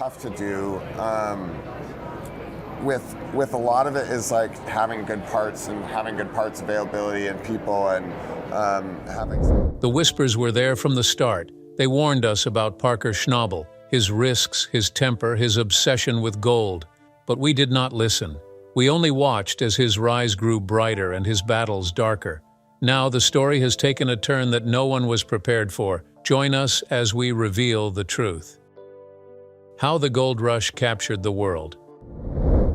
tough to do. With a lot of it is like having good parts and having good parts availability and people and having. The whispers were there from the start. They warned us about Parker Schnabel, his risks, his temper, his obsession with gold. But we did not listen. We only watched as his rise grew brighter and his battles darker. Now the story has taken a turn that no one was prepared for. Join us as we reveal the truth. How the gold rush captured the world.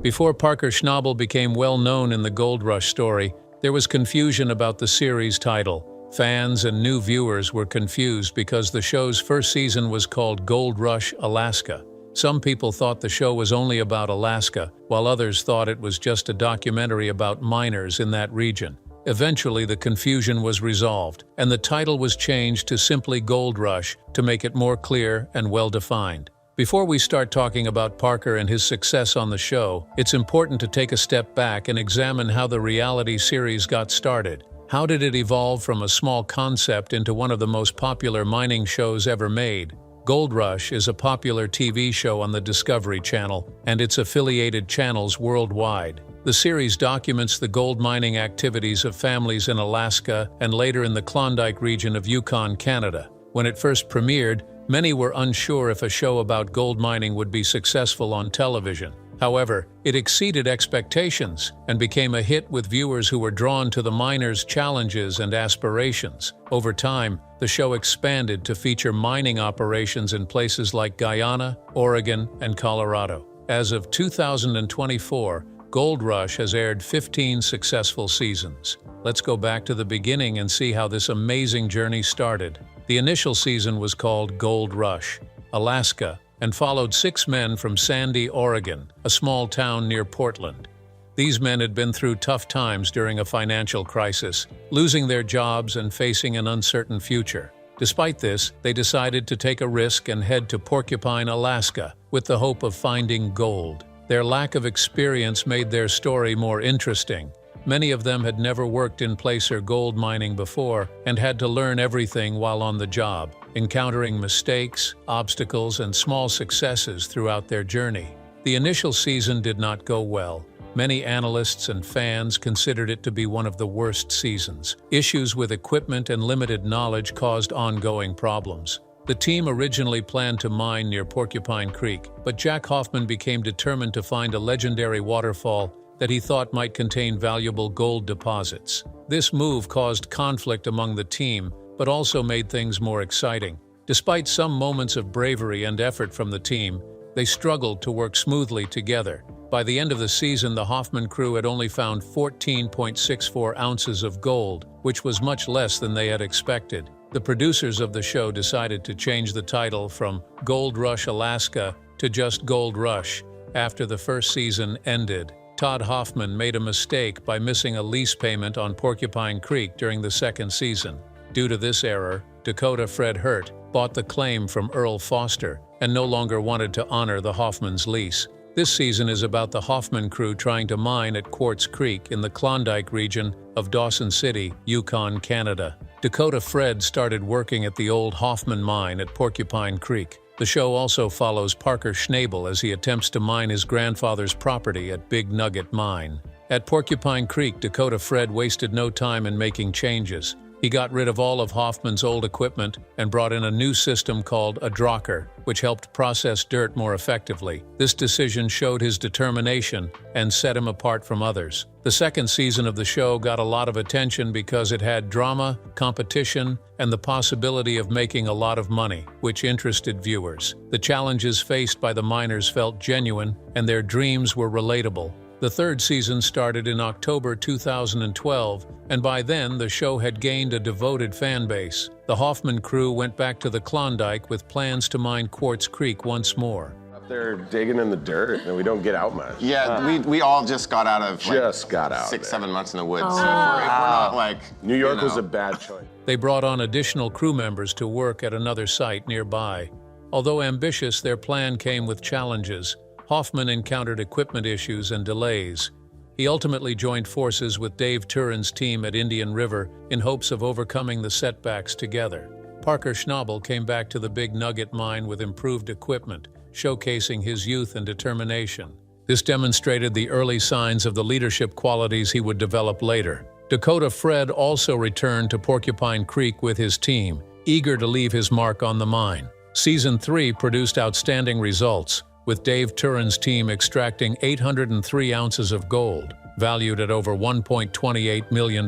Before Parker Schnabel became well known in the gold rush story, there was confusion about the series title. Fans and new viewers were confused because the show's first season was called Gold Rush Alaska. Some people thought the show was only about Alaska, while others thought it was just a documentary about miners in that region. Eventually, the confusion was resolved, and the title was changed to simply Gold Rush to make it more clear and well-defined. Before we start talking about Parker and his success on the show, it's important to take a step back and examine how the reality series got started. How did it evolve from a small concept into one of the most popular mining shows ever made? Gold Rush is a popular TV show on the Discovery Channel and its affiliated channels worldwide. The series documents the gold mining activities of families in Alaska and later in the Klondike region of Yukon, Canada. When it first premiered, many were unsure if a show about gold mining would be successful on television. However, it exceeded expectations and became a hit with viewers who were drawn to the miners' challenges and aspirations. Over time, the show expanded to feature mining operations in places like Guyana, Oregon, and Colorado. As of 2024, Gold Rush has aired 15 successful seasons. Let's go back to the beginning and see how this amazing journey started. The initial season was called Gold Rush, Alaska, and followed 6 men from Sandy, Oregon, a small town near Portland. These men had been through tough times during a financial crisis, losing their jobs and facing an uncertain future. Despite this, they decided to take a risk and head to Porcupine, Alaska, with the hope of finding gold. Their lack of experience made their story more interesting. Many of them had never worked in placer gold mining before and had to learn everything while on the job, encountering mistakes, obstacles, and small successes throughout their journey. The initial season did not go well. Many analysts and fans considered it to be one of the worst seasons. Issues with equipment and limited knowledge caused ongoing problems. The team originally planned to mine near Porcupine Creek, but Jack Hoffman became determined to find a legendary waterfall that he thought might contain valuable gold deposits. This move caused conflict among the team, but also made things more exciting. Despite some moments of bravery and effort from the team, they struggled to work smoothly together. By the end of the season, the Hoffman crew had only found 14.64 ounces of gold, which was much less than they had expected. The producers of the show decided to change the title from Gold Rush Alaska to just Gold Rush after the first season ended. Todd Hoffman made a mistake by missing a lease payment on Porcupine Creek during the second season. Due to this error, Dakota Fred Hurt bought the claim from Earl Foster and no longer wanted to honor the Hoffman's lease. This season is about the Hoffman crew trying to mine at Quartz Creek in the Klondike region of Dawson City, Yukon, Canada. Dakota Fred started working at the old Hoffman mine at Porcupine Creek. The show also follows Parker Schnabel as he attempts to mine his grandfather's property at Big Nugget Mine. At Porcupine Creek, Dakota Fred wasted no time in making changes. He got rid of all of Hoffman's old equipment and brought in a new system called a drocker, which helped process dirt more effectively. This decision showed his determination and set him apart from others. The second season of the show got a lot of attention because it had drama, competition, and the possibility of making a lot of money, which interested viewers. The challenges faced by the miners felt genuine, and their dreams were relatable. The third season started in October 2012, and by then the show had gained a devoted fan base. The Hoffman crew went back to the Klondike with plans to mine Quartz Creek once more. Up there digging in the dirt, and we don't get out much. Yeah, we all just got out of out 6-7 months in the woods. So if we're not like New York was a bad choice. They brought on additional crew members to work at another site nearby. Although ambitious, their plan came with challenges. Hoffman encountered equipment issues and delays. He ultimately joined forces with Dave Turin's team at Indian River in hopes of overcoming the setbacks together. Parker Schnabel came back to the Big Nugget mine with improved equipment, showcasing his youth and determination. This demonstrated the early signs of the leadership qualities he would develop later. Dakota Fred also returned to Porcupine Creek with his team, eager to leave his mark on the mine. Season 3 produced outstanding results, with Dave Turin's team extracting 803 ounces of gold, valued at over $1.28 million.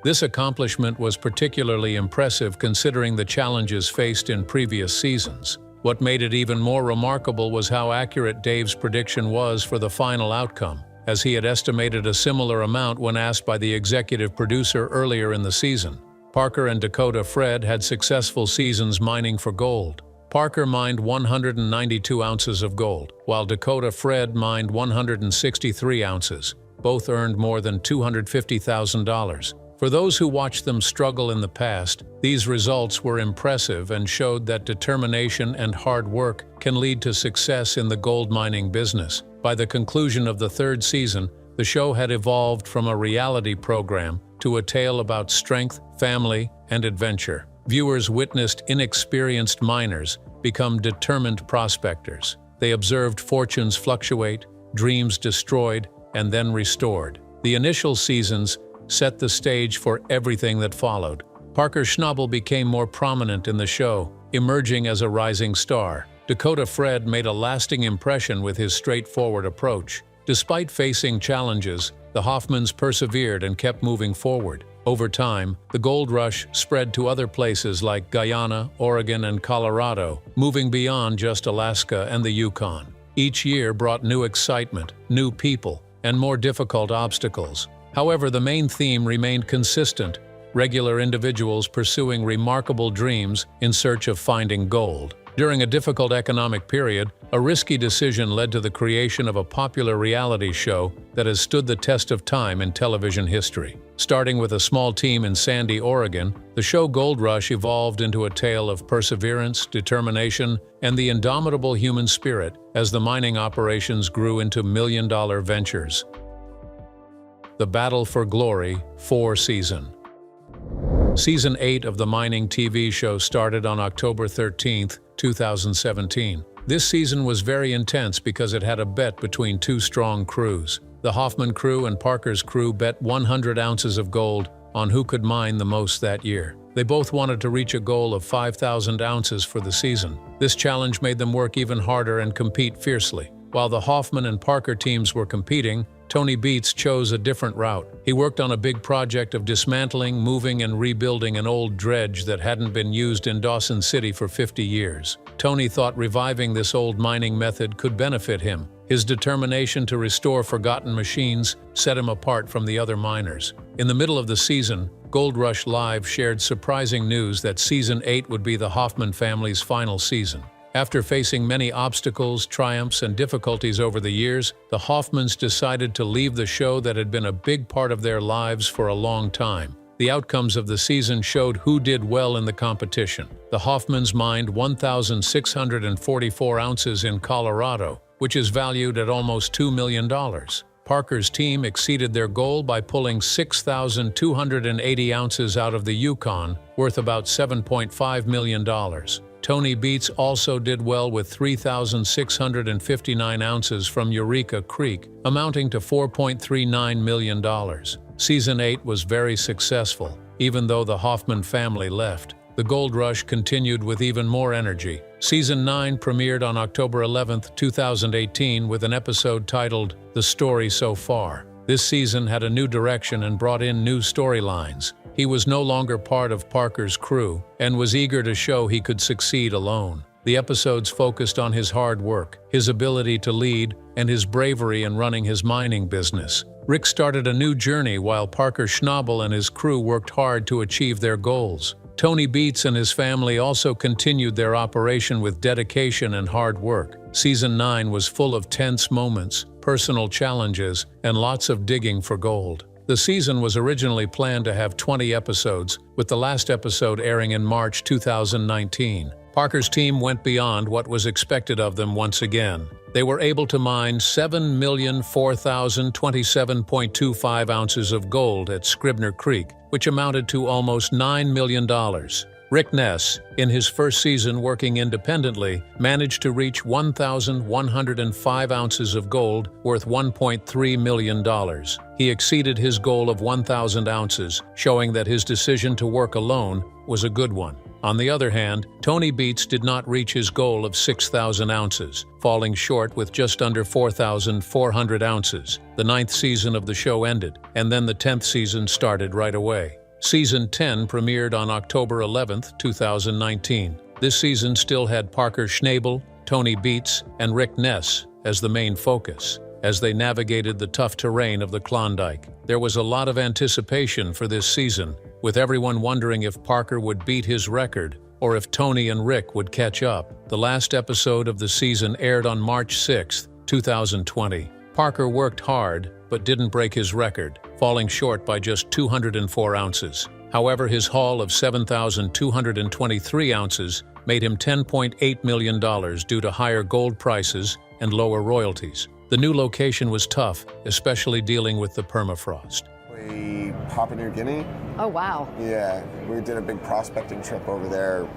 This accomplishment was particularly impressive considering the challenges faced in previous seasons. What made it even more remarkable was how accurate Dave's prediction was for the final outcome, as he had estimated a similar amount when asked by the executive producer earlier in the season. Parker and Dakota Fred had successful seasons mining for gold. Parker mined 192 ounces of gold, while Dakota Fred mined 163 ounces. Both earned more than $250,000. For those who watched them struggle in the past, these results were impressive and showed that determination and hard work can lead to success in the gold mining business. By the conclusion of the third season, the show had evolved from a reality program to a tale about strength, family, and adventure. Viewers witnessed inexperienced miners become determined prospectors. They observed fortunes fluctuate, dreams destroyed, and then restored. The initial seasons set the stage for everything that followed. Parker Schnabel became more prominent in the show, emerging as a rising star. Dakota Fred made a lasting impression with his straightforward approach. Despite facing challenges, the Hoffmans persevered and kept moving forward. Over time, the gold rush spread to other places like Guyana, Oregon, and Colorado, moving beyond just Alaska and the Yukon. Each year brought new excitement, new people, and more difficult obstacles. However, the main theme remained consistent: regular individuals pursuing remarkable dreams in search of finding gold. During a difficult economic period, a risky decision led to the creation of a popular reality show that has stood the test of time in television history. Starting with a small team in Sandy, Oregon, the show Gold Rush evolved into a tale of perseverance, determination, and the indomitable human spirit as the mining operations grew into million-dollar ventures. The Battle for Glory, 4th season. Season 8 of the mining TV show started on October 13, 2017. This season was very intense because it had a bet between two strong crews. The Hoffman crew and Parker's crew bet 100 ounces of gold on who could mine the most that year. They both wanted to reach a goal of 5,000 ounces for the season. This challenge made them work even harder and compete fiercely. While the Hoffman and Parker teams were competing, Tony Beets chose a different route. He worked on a big project of dismantling, moving, and rebuilding an old dredge that hadn't been used in Dawson City for 50 years. Tony thought reviving this old mining method could benefit him. His determination to restore forgotten machines set him apart from the other miners. In the middle of the season, Gold Rush Live shared surprising news that Season 8 would be the Hoffman family's final season. After facing many obstacles, triumphs, and difficulties over the years, the Hoffmans decided to leave the show that had been a big part of their lives for a long time. The outcomes of the season showed who did well in the competition. The Hoffmans mined 1,644 ounces in Colorado, which is valued at almost $2 million. Parker's team exceeded their goal by pulling 6,280 ounces out of the Yukon, worth about $7.5 million. Tony Beets also did well with 3,659 ounces from Eureka Creek, amounting to $4.39 million. Season 8 was very successful, even though the Hoffman family left. The Gold Rush continued with even more energy. Season 9 premiered on October 11, 2018 with an episode titled The Story So Far. This season had a new direction and brought in new storylines. He was no longer part of Parker's crew and was eager to show he could succeed alone. The episodes focused on his hard work, his ability to lead, and his bravery in running his mining business. Rick started a new journey while Parker Schnabel and his crew worked hard to achieve their goals. Tony Beets and his family also continued their operation with dedication and hard work. Season 9 was full of tense moments, personal challenges, and lots of digging for gold. The season was originally planned to have 20 episodes, with the last episode airing in March 2019. Parker's team went beyond what was expected of them once again. They were able to mine 7,004,027.25 ounces of gold at Scribner Creek, which amounted to almost $9 million. Rick Ness, in his first season working independently, managed to reach 1,105 ounces of gold worth $1.3 million. He exceeded his goal of 1,000 ounces, showing that his decision to work alone was a good one. On the other hand, Tony Beats did not reach his goal of 6,000 ounces, falling short with just under 4,400 ounces. The 9th season of the show ended, and then the 10th season started right away. Season 10 premiered on October 11, 2019. This season still had Parker Schnabel, Tony Beats, and Rick Ness as the main focus, as they navigated the tough terrain of the Klondike. There was a lot of anticipation for this season, with everyone wondering if Parker would beat his record or if Tony and Rick would catch up. The last episode of the season aired on March 6, 2020. Parker worked hard, but didn't break his record, falling short by just 204 ounces. However, his haul of 7,223 ounces made him $10.8 million due to higher gold prices and lower royalties. The new location was tough, especially dealing with the permafrost. Papua New Guinea. Oh, wow. Yeah, we did a big prospecting trip over there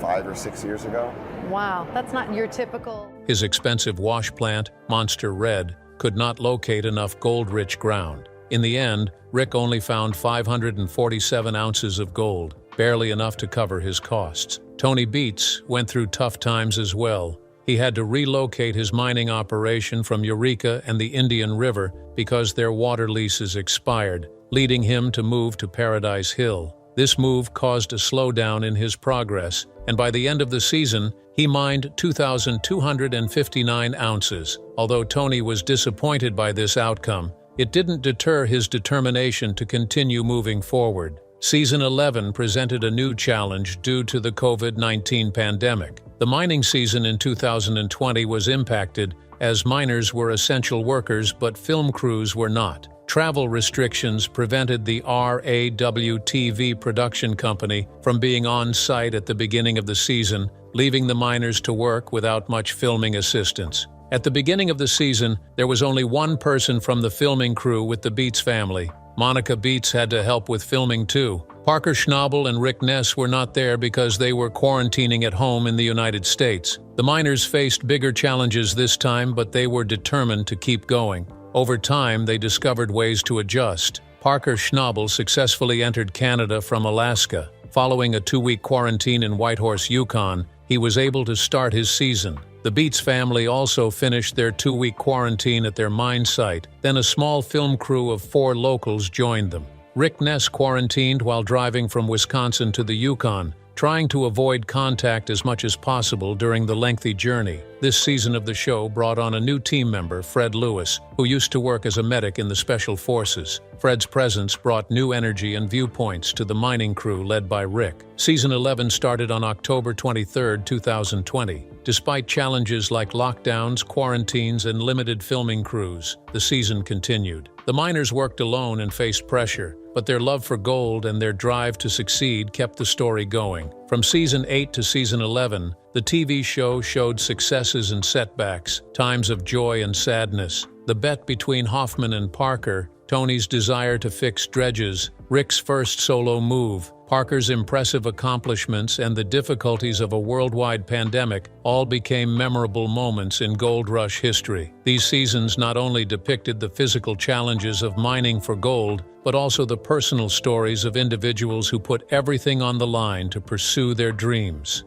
5 or 6 years ago. Wow, that's not your typical... His expensive wash plant, Monster Red, could not locate enough gold-rich ground. In the end, Rick only found 547 ounces of gold, barely enough to cover his costs. Tony Beats went through tough times as well. He had to relocate his mining operation from Eureka and the Indian River because their water leases expired, leading him to move to Paradise Hill. This move caused a slowdown in his progress, and by the end of the season, he mined 2,259 ounces. Although Tony was disappointed by this outcome, it didn't deter his determination to continue moving forward. Season 11 presented a new challenge due to the COVID-19 pandemic. The mining season in 2020 was impacted as miners were essential workers but film crews were not. Travel restrictions prevented the RAW-TV production company from being on site at the beginning of the season, leaving the miners to work without much filming assistance. At the beginning of the season, there was only one person from the filming crew with the Beats family. Monica Beats had to help with filming too. Parker Schnabel and Rick Ness were not there because they were quarantining at home in the United States. The miners faced bigger challenges this time, but they were determined to keep going. Over time, they discovered ways to adjust. Parker Schnabel successfully entered Canada from Alaska. Following a 2-week quarantine in Whitehorse, Yukon, he was able to start his season. The Beats family also finished their 2-week quarantine at their mine site. Then a small film crew of 4 locals joined them. Rick Ness quarantined while driving from Wisconsin to the Yukon, trying to avoid contact as much as possible during the lengthy journey. This season of the show brought on a new team member, Fred Lewis, who used to work as a medic in the Special Forces. Fred's presence brought new energy and viewpoints to the mining crew led by Rick. Season 11 started on October 23, 2020. Despite challenges like lockdowns, quarantines, and limited filming crews, the season continued. The miners worked alone and faced pressure, but their love for gold and their drive to succeed kept the story going. From Season 8 to Season 11, the TV show showed successes and setbacks, times of joy and sadness. The bet between Hoffman and Parker, Tony's desire to fix dredges, Rick's first solo move, Parker's impressive accomplishments, and the difficulties of a worldwide pandemic all became memorable moments in Gold Rush history. These seasons not only depicted the physical challenges of mining for gold, but also the personal stories of individuals who put everything on the line to pursue their dreams.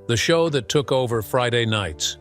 The show that took over Friday nights.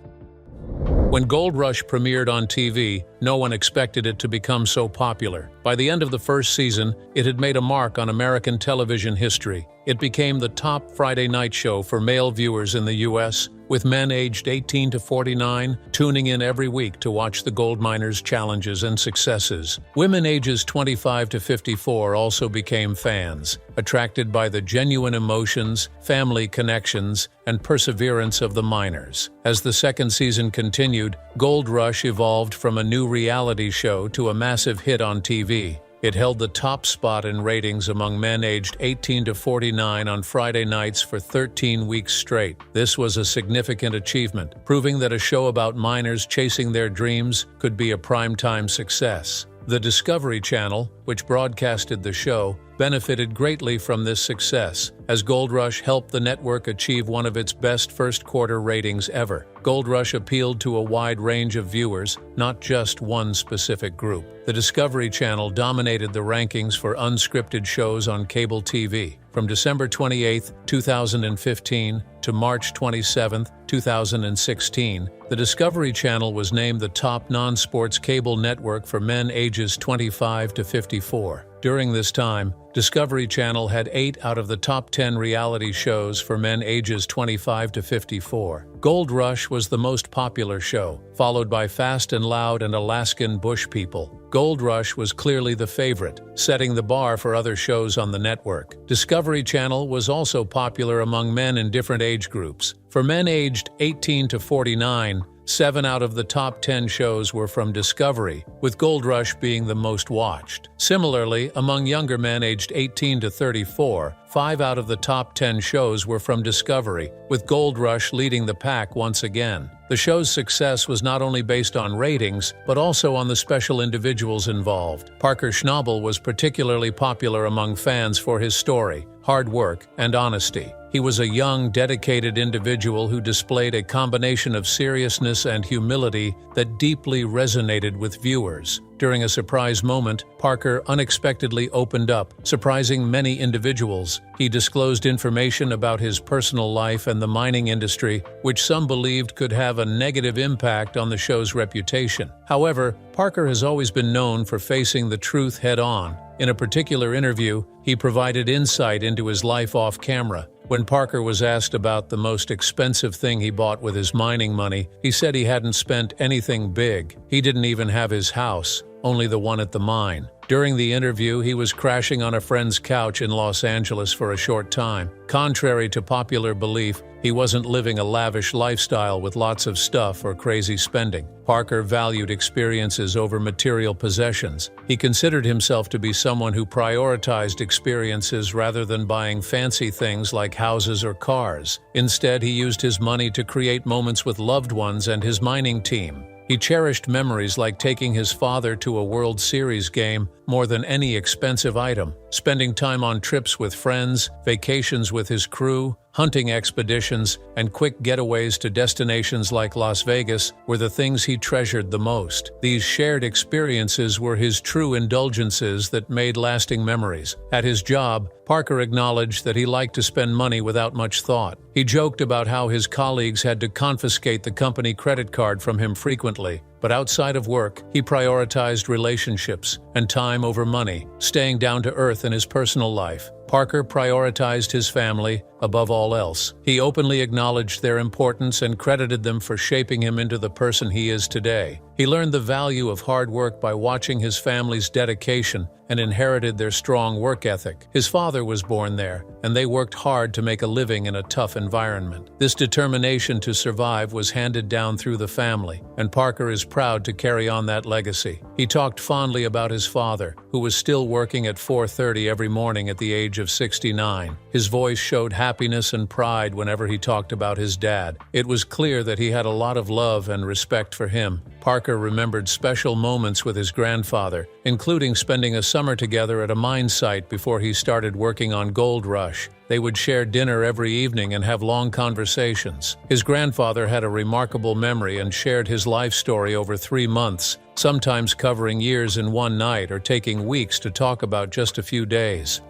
When Gold Rush premiered on TV, no one expected it to become so popular. By the end of the first season, it had made a mark on American television history. It became the top Friday night show for male viewers in the U.S., with men aged 18 to 49 tuning in every week to watch the gold miners' challenges and successes. Women ages 25 to 54 also became fans, attracted by the genuine emotions, family connections, and perseverance of the miners. As the second season continued, Gold Rush evolved from a new reality show to a massive hit on TV. It held the top spot in ratings among men aged 18 to 49 on Friday nights for 13 weeks straight. This was a significant achievement, proving that a show about miners chasing their dreams could be a primetime success. The Discovery Channel, which broadcasted the show, benefited greatly from this success, as Gold Rush helped the network achieve one of its best first-quarter ratings ever. Gold Rush appealed to a wide range of viewers, not just one specific group. The Discovery Channel dominated the rankings for unscripted shows on cable TV. From December 28, 2015 to March 27, 2016, the Discovery Channel was named the top non-sports cable network for men ages 25 to 54. During this time, Discovery Channel had 8 out of the top 10 reality shows for men ages 25 to 54. Gold Rush was the most popular show, followed by Fast and Loud and Alaskan Bush People. Gold Rush was clearly the favorite, setting the bar for other shows on the network. Discovery Channel was also popular among men in different age groups. For men aged 18 to 49, 7 out of the top 10 shows were from Discovery, with Gold Rush being the most watched. Similarly, among younger men aged 18 to 34, 5 out of the top 10 shows were from Discovery, with Gold Rush leading the pack once again. The show's success was not only based on ratings, but also on the special individuals involved. Parker Schnabel was particularly popular among fans for his story, hard work, and honesty. He was a young, dedicated individual who displayed a combination of seriousness and humility that deeply resonated with viewers. During a surprise moment, Parker unexpectedly opened up, surprising many individuals. He disclosed information about his personal life and the mining industry, which some believed could have a negative impact on the show's reputation. However, Parker has always been known for facing the truth head-on. In a particular interview, he provided insight into his life off camera. When Parker was asked about the most expensive thing he bought with his mining money, he said he hadn't spent anything big. He didn't even have his house, only the one at the mine. During the interview, he was crashing on a friend's couch in Los Angeles for a short time. Contrary to popular belief, he wasn't living a lavish lifestyle with lots of stuff or crazy spending. Parker valued experiences over material possessions. He considered himself to be someone who prioritized experiences rather than buying fancy things like houses or cars. Instead, he used his money to create moments with loved ones and his mining team. He cherished memories like taking his father to a World Series game more than any expensive item. Spending time on trips with friends, vacations with his crew, hunting expeditions, and quick getaways to destinations like Las Vegas were the things he treasured the most. These shared experiences were his true indulgences that made lasting memories. At his job, Parker acknowledged that he liked to spend money without much thought. He joked about how his colleagues had to confiscate the company credit card from him frequently. But outside of work, he prioritized relationships and time over money, staying down to earth in his personal life. Parker prioritized his family above all else. He openly acknowledged their importance and credited them for shaping him into the person he is today. He learned the value of hard work by watching his family's dedication and inherited their strong work ethic. His father was born there, and they worked hard to make a living in a tough environment. This determination to survive was handed down through the family, and Parker is proud to carry on that legacy. He talked fondly about his father, who was still working at 4:30 every morning at the age of 69. His voice showed happiness and pride whenever he talked about his dad. It was clear that he had a lot of love and respect for him. Parker remembered special moments with his grandfather, including spending a summer together at a mine site before he started working on Gold Rush. They would share dinner every evening and have long conversations. His grandfather had a remarkable memory and shared his life story over 3 months, sometimes covering years in one night or taking weeks to talk about just a few days.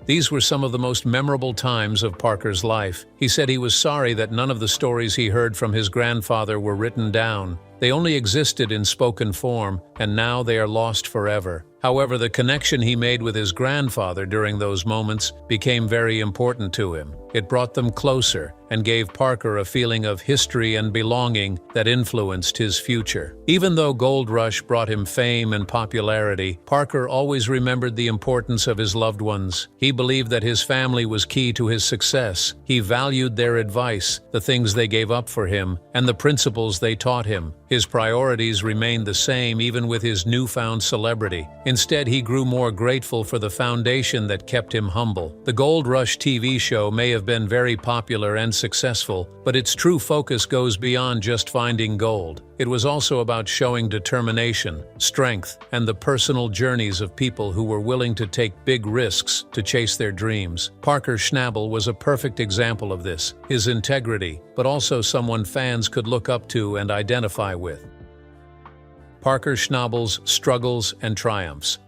These were some of the most memorable times of Parker's life. He said he was sorry that none of the stories he heard from his grandfather were written down. They only existed in spoken form, and now they are lost forever. However, the connection he made with his grandfather during those moments became very important to him. It brought them closer and gave Parker a feeling of history and belonging that influenced his future. Even though Gold Rush brought him fame and popularity, Parker always remembered the importance of his loved ones. He believed that his family was key to his success. He valued their advice, the things they gave up for him, and the principles they taught him. His priorities remained the same even with his newfound celebrity. Instead, he grew more grateful for the foundation that kept him humble. The Gold Rush TV show may have been very popular and successful, but its true focus goes beyond just finding gold. It was also about showing determination, strength, and the personal journeys of people who were willing to take big risks to chase their dreams. Parker Schnabel was a perfect example of this, his integrity, but also someone fans could look up to and identify with. Parker Schnabel's struggles and triumphs.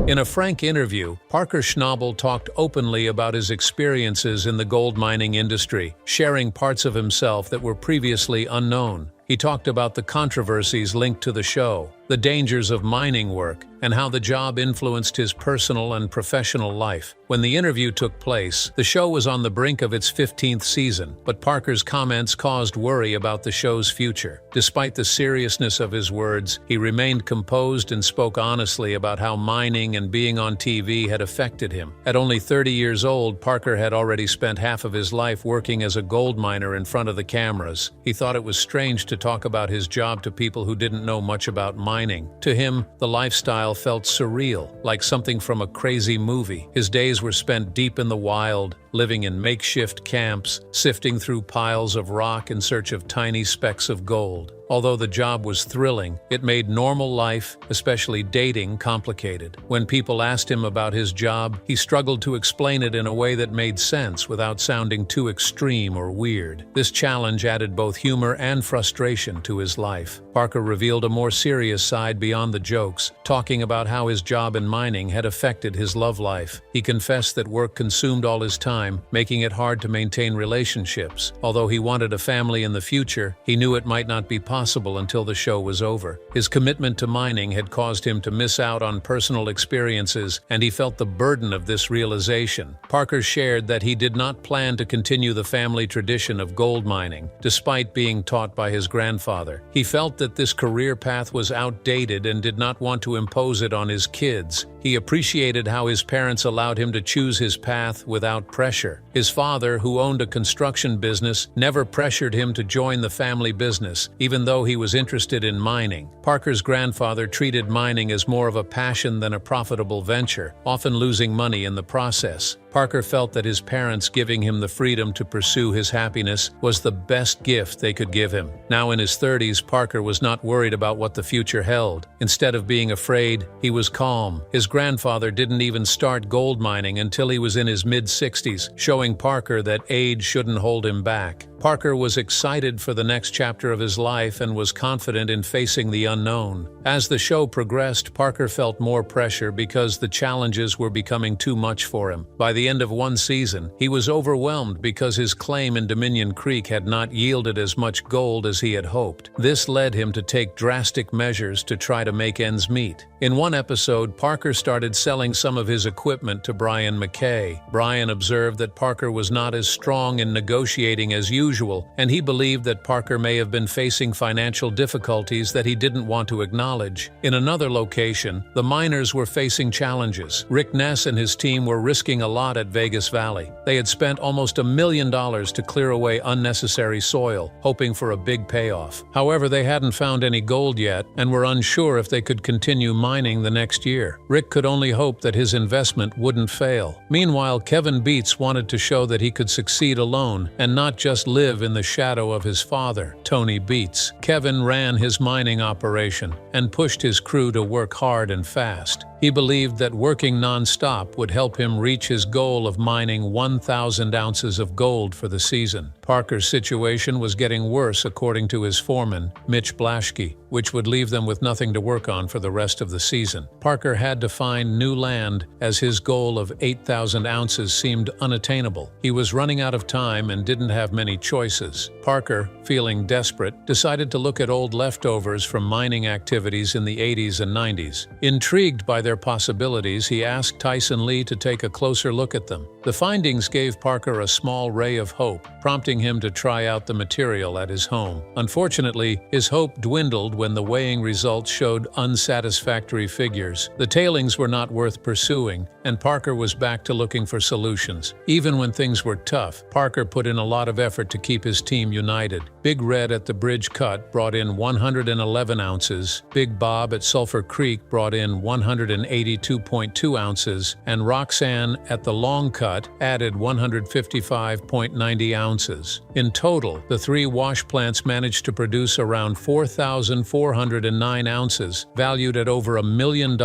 In a frank interview, Parker Schnabel talked openly about his experiences in the gold mining industry, sharing parts of himself that were previously unknown. He talked about the controversies linked to the show, the dangers of mining work, and how the job influenced his personal and professional life. When the interview took place, the show was on the brink of its 15th season, but Parker's comments caused worry about the show's future. Despite the seriousness of his words, he remained composed and spoke honestly about how mining and being on TV had affected him. At only 30 years old, Parker had already spent half of his life working as a gold miner in front of the cameras. He thought it was strange to talk about his job to people who didn't know much about mining. To him, the lifestyle felt surreal, like something from a crazy movie. His days were spent deep in the wild, living in makeshift camps, sifting through piles of rock in search of tiny specks of gold. Although the job was thrilling, it made normal life, especially dating, complicated. When people asked him about his job, he struggled to explain it in a way that made sense without sounding too extreme or weird. This challenge added both humor and frustration to his life. Parker revealed a more serious side beyond the jokes, talking about how his job in mining had affected his love life. He confessed that work consumed all his time, making it hard to maintain relationships. Although he wanted a family in the future, he knew it might not be possible until the show was over. His commitment to mining had caused him to miss out on personal experiences, and he felt the burden of this realization. Parker shared that he did not plan to continue the family tradition of gold mining, despite being taught by his grandfather. He felt that this career path was outdated and did not want to impose it on his kids. He appreciated how his parents allowed him to choose his path without pressure. His father, who owned a construction business, never pressured him to join the family business, even though he was interested in mining. Parker's grandfather treated mining as more of a passion than a profitable venture, often losing money in the process. Parker felt that his parents giving him the freedom to pursue his happiness was the best gift they could give him. Now in his 30s, Parker was not worried about what the future held. Instead of being afraid, he was calm. His grandfather didn't even start gold mining until he was in his mid-60s, showing Parker that age shouldn't hold him back. Parker was excited for the next chapter of his life and was confident in facing the unknown. As the show progressed, Parker felt more pressure because the challenges were becoming too much for him. By the end of one season, he was overwhelmed because his claim in Dominion Creek had not yielded as much gold as he had hoped. This led him to take drastic measures to try to make ends meet. In one episode, Parker started selling some of his equipment to Brian McKay. Brian observed that Parker was not as strong in negotiating as usual, and he believed that Parker may have been facing financial difficulties that he didn't want to acknowledge. In another location, the miners were facing challenges. Rick Ness and his team were risking a lot at Vegas Valley. They had spent almost $1 million to clear away unnecessary soil, hoping for a big payoff. However, they hadn't found any gold yet and were unsure if they could continue mining the next year. Rick could only hope that his investment wouldn't fail. Meanwhile, Kevin Beats wanted to show that he could succeed alone and not just live in the shadow of his father, Tony Beats. Kevin ran his mining operation and pushed his crew to work hard and fast. He believed that working non-stop would help him reach his goal of mining 1,000 ounces of gold for the season. Parker's situation was getting worse according to his foreman, Mitch Blaschke, which would leave them with nothing to work on for the rest of the season. Parker had to find new land as his goal of 8,000 ounces seemed unattainable. He was running out of time and didn't have many choices. Parker, feeling desperate, decided to look at old leftovers from mining activities in the 80s and 90s. Intrigued by their possibilities, he asked Tyson Lee to take a closer look at them. The findings gave Parker a small ray of hope, prompting him to try out the material at his home. Unfortunately, his hope dwindled when the weighing results showed unsatisfactory figures. The tailings were not worth pursuing, and Parker was back to looking for solutions. Even when things were tough, Parker put in a lot of effort to keep his team united. Big Red at the Bridge Cut brought in 111 ounces, Big Bob at Sulphur Creek brought in 182.2 ounces, and Roxanne at the Long Cut added 155.90 ounces. In total, the three wash plants managed to produce around 4,409 ounces, valued at over $1 million.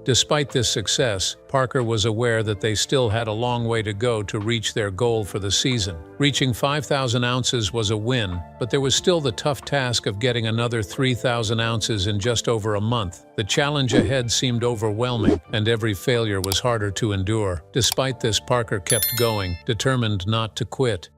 Despite this success, Parker was aware that they still had a long way to go to reach their goal for the season. Reaching 5,000 ounces was a win, but there was still the tough task of getting another 3,000 ounces in just over a month. The challenge ahead seemed overwhelming, and every failure was harder to endure. Despite this, Parker kept going, determined not to quit.